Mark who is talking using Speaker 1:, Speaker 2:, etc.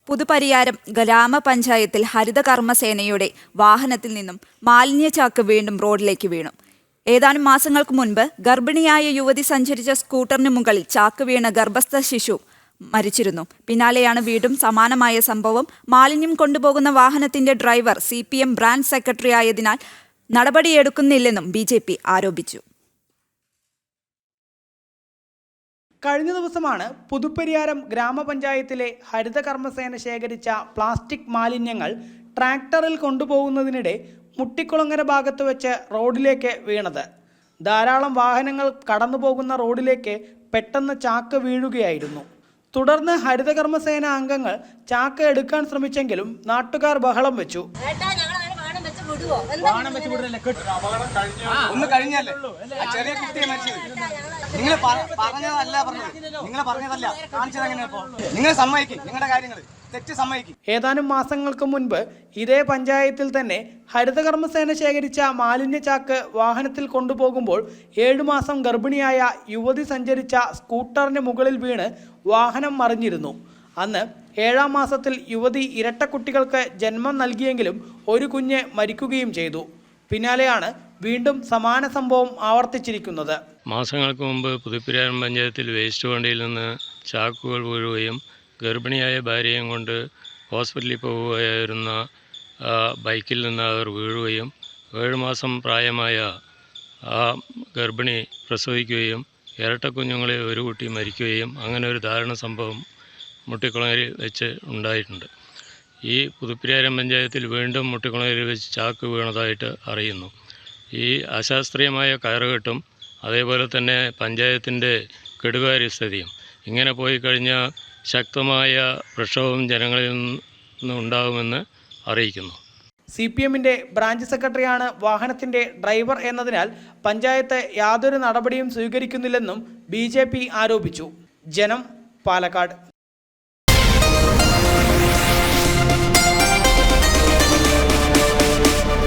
Speaker 1: പുതുപരിയാരം ഗ്രാമപഞ്ചായത്തിൽ ഹരിതകർമ്മസേനയുടെ വാഹനത്തിൽ നിന്നും മാലിന്യച്ചാക്ക് വീണ്ടും റോഡിലേക്ക് വീണു. ഏതാനും മാസങ്ങൾക്ക് മുൻപ് ഗർഭിണിയായ യുവതി സഞ്ചരിച്ച സ്കൂട്ടറിന് മുകളിൽ ചാക്ക് വീണ് ഗർഭസ്ഥ ശിശു മരിച്ചിരുന്നു. പിന്നാലെയാണ് വീണ്ടും സമാനമായ സംഭവം. മാലിന്യം കൊണ്ടുപോകുന്ന വാഹനത്തിന്റെ ഡ്രൈവർ CPM ബ്രാഞ്ച് സെക്രട്ടറി ആയതിനാൽ നടപടിയെടുക്കുന്നില്ലെന്നും BJP ആരോപിച്ചു.
Speaker 2: കഴിഞ്ഞ ദിവസമാണ് പുതുപ്പരിയാരം ഗ്രാമപഞ്ചായത്തിലെ ഹരിതകർമ്മസേന ശേഖരിച്ച പ്ലാസ്റ്റിക് മാലിന്യങ്ങൾ ട്രാക്ടറിൽ കൊണ്ടുപോകുന്നതിനിടെ മുട്ടിക്കുളങ്ങര ഭാഗത്ത് വെച്ച് റോഡിലേക്ക് വീണത്. ധാരാളം വാഹനങ്ങൾ കടന്നുപോകുന്ന റോഡിലേക്ക് പെട്ടെന്ന് ചാക്ക് വീഴുകയായിരുന്നു. തുടർന്ന് ഹരിതകർമ്മസേന അംഗങ്ങൾ ചാക്ക് എടുക്കാൻ ശ്രമിച്ചെങ്കിലും നാട്ടുകാർ ബഹളം വെച്ചു.
Speaker 3: ഒന്ന് കഴിഞ്ഞല്ലേ ചെറിയ കുട്ടിയെ മരിച്ചത് നിങ്ങൾ പറഞ്ഞതല്ല നിങ്ങൾ പറഞ്ഞതല്ല കാണിച്ചത് എങ്ങനെയാ? നിങ്ങൾ സമ്മതിക്കും, നിങ്ങളുടെ കാര്യങ്ങൾ തെറ്റ് സമ്മതിക്കും.
Speaker 2: ഏതാനും മാസങ്ങൾക്ക് മുൻപ് ഇതേ പഞ്ചായത്തിൽ തന്നെ ഹരിതകർമ്മസേന ശേഖരിച്ച മാലിന്യ ചാക്ക് വാഹനത്തിൽ കൊണ്ടുപോകുമ്പോൾ 7 മാസം ഗർഭിണിയായ യുവതി സഞ്ചരിച്ച സ്കൂട്ടറിന് മുകളിൽ വീണ് വാഹനം മറിഞ്ഞിരുന്നു. അന്ന് 7-ാം മാസത്തിൽ യുവതി ഇരട്ടക്കുട്ടികൾക്ക് ജന്മം നൽകിയെങ്കിലും ഒരു കുഞ്ഞ് മരിക്കുകയും ചെയ്തു. പിന്നാലെയാണ് വീണ്ടും സമാന സംഭവം ആവർത്തിച്ചിരിക്കുന്നത്.
Speaker 4: മാസങ്ങൾക്ക് മുമ്പ് പുതുപ്പരിയാരം പഞ്ചായത്തിൽ വേസ്റ്റ് വണ്ടിയിൽ നിന്ന് ചാക്കുകൾ വീഴുകയും ഗർഭിണിയായ ഭാര്യയും കൊണ്ട് ഹോസ്പിറ്റലിൽ പോവുകയായിരുന്ന ബൈക്കിൽ നിന്ന് അവർ വീഴുകയും 7 മാസം പ്രായമായ ആ ഗർഭിണി പ്രസവിക്കുകയും ഇരട്ടക്കുഞ്ഞുങ്ങളെ ഒരു കുട്ടി മരിക്കുകയും അങ്ങനെ ഒരു ദാരുണ സംഭവം മുട്ടിക്കുളങ്ങരയിൽ വെച്ച് ഉണ്ടായിട്ടുണ്ട്. ഈ പുതുപ്പരിയാരം പഞ്ചായത്തിൽ വീണ്ടും മുട്ടിക്കുളങ്ങരയിൽ വെച്ച് ചാക്ക് വീണതായിട്ട് അറിയുന്നു. ഈ അശാസ്ത്രീയമായ കയറുകെട്ടും അതേപോലെ തന്നെ പഞ്ചായത്തിൻ്റെ കെടുകാര്യസ്ഥതയും ഇങ്ങനെ പോയി കഴിഞ്ഞാൽ ശക്തമായ പ്രക്ഷോഭം ജനങ്ങളിൽ നിന്ന് ഉണ്ടാകുമെന്ന് അറിയിക്കുന്നു.
Speaker 2: CPMന്റെ ബ്രാഞ്ച് സെക്രട്ടറിയാണ് വാഹനത്തിന്റെ ഡ്രൈവർ എന്നതിനാൽ പഞ്ചായത്ത് യാതൊരു നടപടിയും സ്വീകരിക്കുന്നില്ലെന്നും BJP ആരോപിച്ചു. ജനം, പാലക്കാട്.